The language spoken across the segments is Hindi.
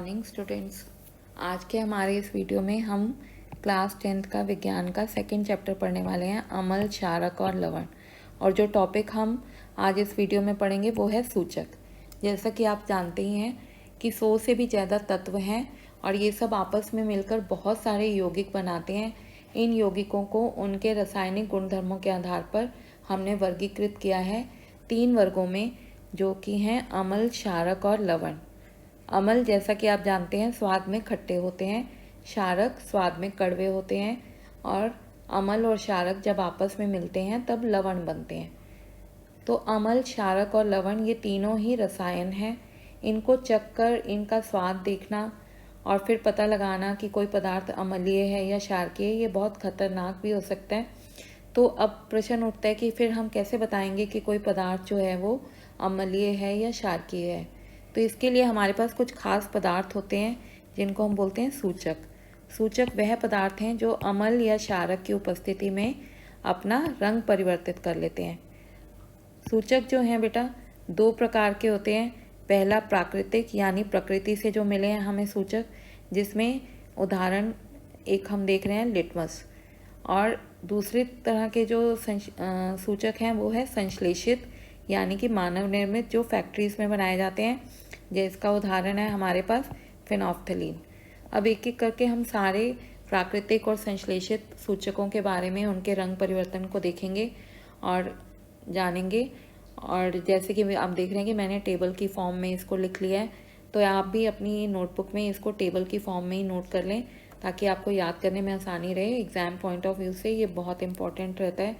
Morning students. आज के हमारे इस वीडियो में हम क्लास 10th का विज्ञान का सेकंड चैप्टर पढ़ने वाले हैं, अम्ल, क्षारक और लवण। और जो टॉपिक हम आज इस वीडियो में पढ़ेंगे वो है सूचक। जैसा कि आप जानते ही हैं कि 100 से भी ज़्यादा तत्व हैं और ये सब आपस में मिलकर बहुत सारे यौगिक बनाते हैं। इन यौगिकों को उनके रासायनिक गुणधर्मों के आधार पर हमने वर्गीकृत किया है 3 वर्गों में, जो कि हैं अम्ल, क्षारक और लवण। अम्ल जैसा कि आप जानते हैं स्वाद में खट्टे होते हैं, क्षारक स्वाद में कड़वे होते हैं और अम्ल और क्षारक जब आपस में मिलते हैं तब लवण बनते हैं। तो अम्ल, क्षारक और लवण ये तीनों ही रसायन हैं। इनको चखकर इनका स्वाद देखना और फिर पता लगाना कि कोई पदार्थ अम्लीय है या क्षारकीय, ये बहुत खतरनाक भी हो सकता है। तो अब प्रश्न उठता है कि फिर हम कैसे बताएंगे कि कोई पदार्थ जो है वो अम्लीय है या क्षारकीय है। तो इसके लिए हमारे पास कुछ खास पदार्थ होते हैं जिनको हम बोलते हैं सूचक। सूचक वह पदार्थ हैं जो अम्ल या क्षारक की उपस्थिति में अपना रंग परिवर्तित कर लेते हैं। सूचक जो हैं बेटा 2 प्रकार के होते हैं। पहला प्राकृतिक, यानी प्रकृति से जो मिले हैं हमें सूचक, जिसमें उदाहरण एक हम देख रहे हैं लिटमस। और दूसरी तरह के जो सूचक हैं वो है संश्लेषित, यानी कि मानव निर्मित, जो फैक्ट्रीज में बनाए जाते हैं। जिसका उदाहरण है हमारे पास फेनोल्फ्थलीन। अब एक एक करके हम सारे प्राकृतिक और संश्लेषित सूचकों के बारे में, उनके रंग परिवर्तन को देखेंगे और जानेंगे। और जैसे कि आप देख रहे हैं कि मैंने टेबल की फॉर्म में इसको लिख लिया है, तो आप भी अपनी नोटबुक में इसको टेबल की फॉर्म में ही नोट कर लें ताकि आपको याद करने में आसानी रहे। एग्ज़ाम पॉइंट ऑफ व्यू से ये बहुत इंपॉर्टेंट रहता है।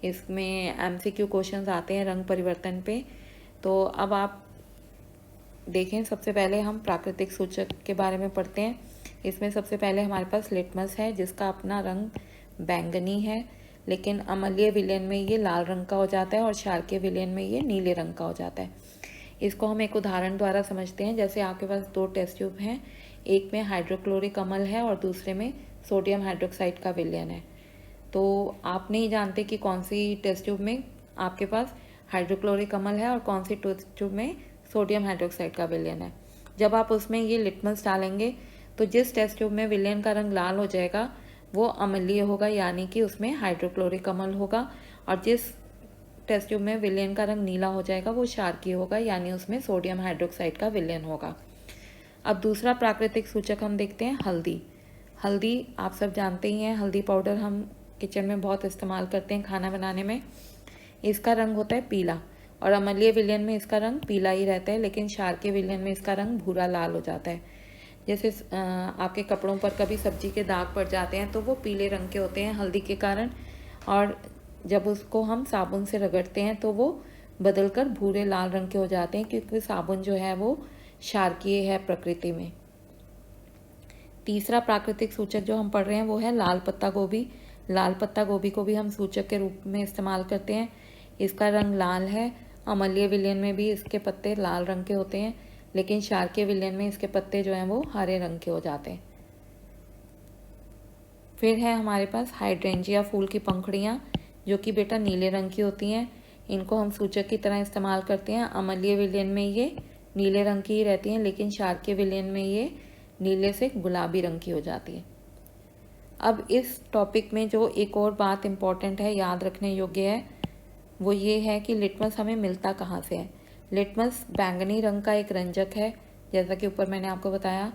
इसमें MCQ क्वेश्चंस आते हैं रंग परिवर्तन पे। तो अब आप देखें, सबसे पहले हम प्राकृतिक सूचक के बारे में पढ़ते हैं। इसमें सबसे पहले हमारे पास लिटमस है, जिसका अपना रंग बैंगनी है, लेकिन अम्लीय विलयन में ये लाल रंग का हो जाता है और क्षारकीय विलयन में ये नीले रंग का हो जाता है। इसको हम एक उदाहरण द्वारा समझते हैं। जैसे आपके पास 2 टेस्ट ट्यूब हैं, एक में हाइड्रोक्लोरिक अम्ल है और दूसरे में सोडियम हाइड्रोक्साइड का विलयन है। तो आप नहीं जानते कि कौन सी टेस्ट ट्यूब में आपके पास हाइड्रोक्लोरिक अम्ल है और कौन सी टेस्ट ट्यूब में सोडियम हाइड्रोक्साइड का विलयन है। जब आप उसमें ये लिटमस डालेंगे तो जिस टेस्ट ट्यूब में विलयन का रंग लाल हो जाएगा वो अम्लीय होगा, यानी कि उसमें हाइड्रोक्लोरिक अम्ल होगा। और जिस टेस्ट ट्यूब में विलयन का रंग नीला हो जाएगा वो क्षारकीय होगा, यानी उसमें सोडियम हाइड्रोक्साइड का विलयन होगा। अब दूसरा प्राकृतिक सूचक हम देखते हैं हल्दी। हल्दी आप सब जानते ही हैं, हल्दी पाउडर हम किचन में बहुत इस्तेमाल करते हैं खाना बनाने में। इसका रंग होता है पीला और अम्लीय विलयन में इसका रंग पीला ही रहता है, लेकिन क्षारकीय विलयन में इसका रंग भूरा लाल हो जाता है। जैसे आपके कपड़ों पर कभी सब्जी के दाग पड़ जाते हैं तो वो पीले रंग के होते हैं हल्दी के कारण, और जब उसको हम साबुन से रगड़ते हैं तो वो बदलकर भूरे लाल रंग के हो जाते हैं, क्योंकि साबुन जो है वो क्षारकीय है प्रकृति में। तीसरा प्राकृतिक सूचक जो हम पढ़ रहे हैं वो है लाल पत्ता गोभी। लाल पत्ता गोभी को भी हम सूचक के रूप में इस्तेमाल करते हैं। इसका रंग लाल है। अम्लीय विलयन में भी इसके पत्ते लाल रंग के होते हैं, लेकिन क्षारकीय विलयन में इसके पत्ते जो हैं वो हरे रंग के हो जाते हैं। फिर है हमारे पास हाइड्रेंजिया फूल की पंखुड़ियाँ, जो कि बेटा नीले रंग की होती हैं। इनको हम सूचक की तरह इस्तेमाल करते हैं। अम्लीय विलयन में ये नीले रंग की ही रहती हैं, लेकिन क्षारकीय विलयन में ये नीले से गुलाबी रंग की हो जाती है। अब इस टॉपिक में जो एक और बात इम्पॉर्टेंट है, याद रखने योग्य है, वो ये है कि लिटमस हमें मिलता कहाँ से है। लिटमस बैंगनी रंग का एक रंजक है, जैसा कि ऊपर मैंने आपको बताया,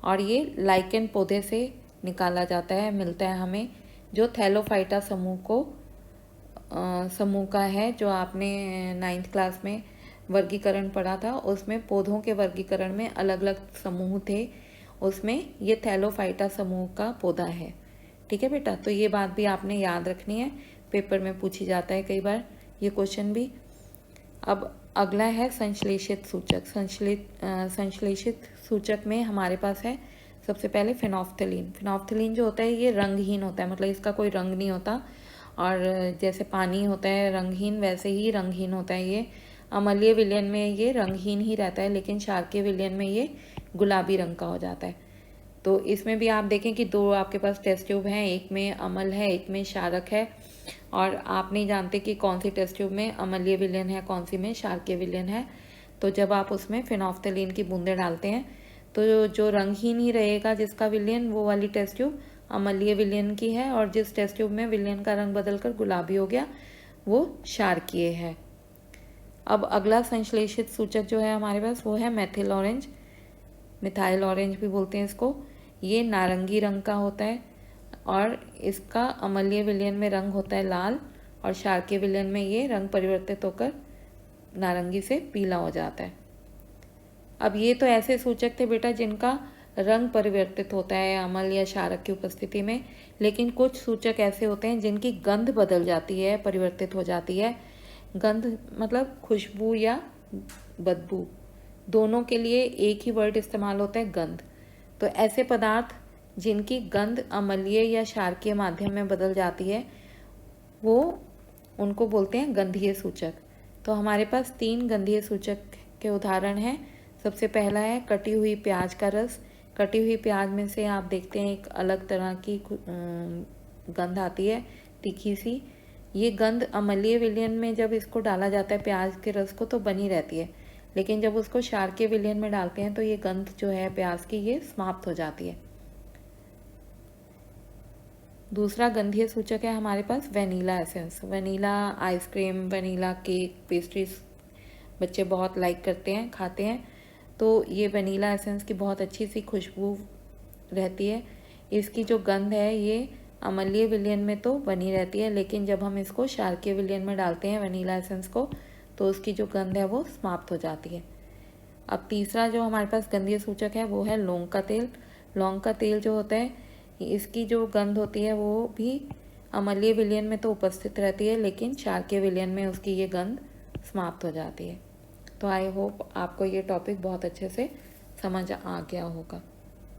और ये लाइकेन पौधे से निकाला जाता है, मिलता है हमें, जो थैलोफाइटा समूह का है। जो आपने 9th क्लास में वर्गीकरण पढ़ा था, उसमें पौधों के वर्गीकरण में अलग अलग समूह थे, उसमें ये थैलोफाइटा समूह का पौधा है। ठीक है बेटा, तो ये बात भी आपने याद रखनी है, पेपर में पूछी जाता है कई बार ये क्वेश्चन भी। अब अगला है संश्लेषित सूचक। संश्लेषित सूचक में हमारे पास है सबसे पहले फेनोल्फ्थलीन। फेनोल्फ्थलीन जो होता है ये रंगहीन होता है, मतलब इसका कोई रंग नहीं होता, और जैसे पानी होता है रंगहीन, वैसे ही रंगहीन होता है ये। अम्लीय विलयन में ये रंगहीन ही रहता है, लेकिन क्षारकीय विलयन में ये गुलाबी रंग का हो जाता है। तो इसमें भी आप देखें कि 2 आपके पास टेस्ट ट्यूब हैं, एक में अम्ल है, एक में क्षारक है, और आप नहीं जानते कि कौन सी टेस्ट ट्यूब में अम्लीय विलयन है, कौन सी में क्षारकीय विलयन है। तो जब आप उसमें फेनोल्फ्थलीन की बूंदें डालते हैं तो जो रंगहीन ही रहेगा जिसका विलयन, वो वाली टेस्ट ट्यूब अम्लीय विलयन की है, और जिस टेस्ट ट्यूब में विलयन का रंग बदलकर गुलाबी हो गया वो क्षारकीय है। अब अगला संश्लेषित सूचक जो है हमारे पास वो है मेथिल ऑरेंज, मिथाइल ऑरेंज भी बोलते हैं इसको। ये नारंगी रंग का होता है और इसका अम्लीय विलयन में रंग होता है लाल, और क्षारकीय विलयन में ये रंग परिवर्तित होकर नारंगी से पीला हो जाता है। अब ये तो ऐसे सूचक थे बेटा जिनका रंग परिवर्तित होता है अम्ल या क्षारक की उपस्थिति में, लेकिन कुछ सूचक ऐसे होते हैं जिनकी गंध बदल जाती है, परिवर्तित हो जाती है। गंध मतलब खुशबू या बदबू, दोनों के लिए एक ही वर्ड इस्तेमाल होता है, गंध। तो ऐसे पदार्थ जिनकी गंध अम्लीय या क्षारकीय माध्यम में बदल जाती है वो उनको बोलते हैं गंधीय सूचक। तो हमारे पास 3 गंधीय सूचक के उदाहरण हैं। सबसे पहला है कटी हुई प्याज का रस। कटी हुई प्याज में से आप देखते हैं एक अलग तरह की गंध आती है, तीखी सी। ये गंध अम्लीय विलयन में जब इसको डाला जाता है प्याज के रस को तो बनी रहती है, लेकिन जब उसको क्षारकीय विलयन में डालते हैं तो ये गंध जो है प्याज की ये समाप्त हो जाती है। दूसरा गंधीय सूचक है हमारे पास vanilla essence. Vanilla ice cream, vanilla cake, pastries बच्चे बहुत लाइक करते हैं, खाते हैं। तो ये वेनिला एसेंस की बहुत अच्छी सी खुशबू रहती है। इसकी जो गंध है ये अम्लीय विलयन में तो बनी रहती है, लेकिन जब हम इसको क्षारकीय विलयन में डालते हैं वेनिला एसेंस को तो उसकी जो गंध है वो समाप्त हो जाती है। अब तीसरा जो हमारे पास गंधीय सूचक है वो है लौंग का तेल। लौंग का तेल जो होता है इसकी जो गंध होती है वो भी अम्लीय विलयन में तो उपस्थित रहती है, लेकिन क्षारकीय विलयन में उसकी ये गंध समाप्त हो जाती है। तो आई होप आपको ये टॉपिक बहुत अच्छे से समझ आ गया होगा।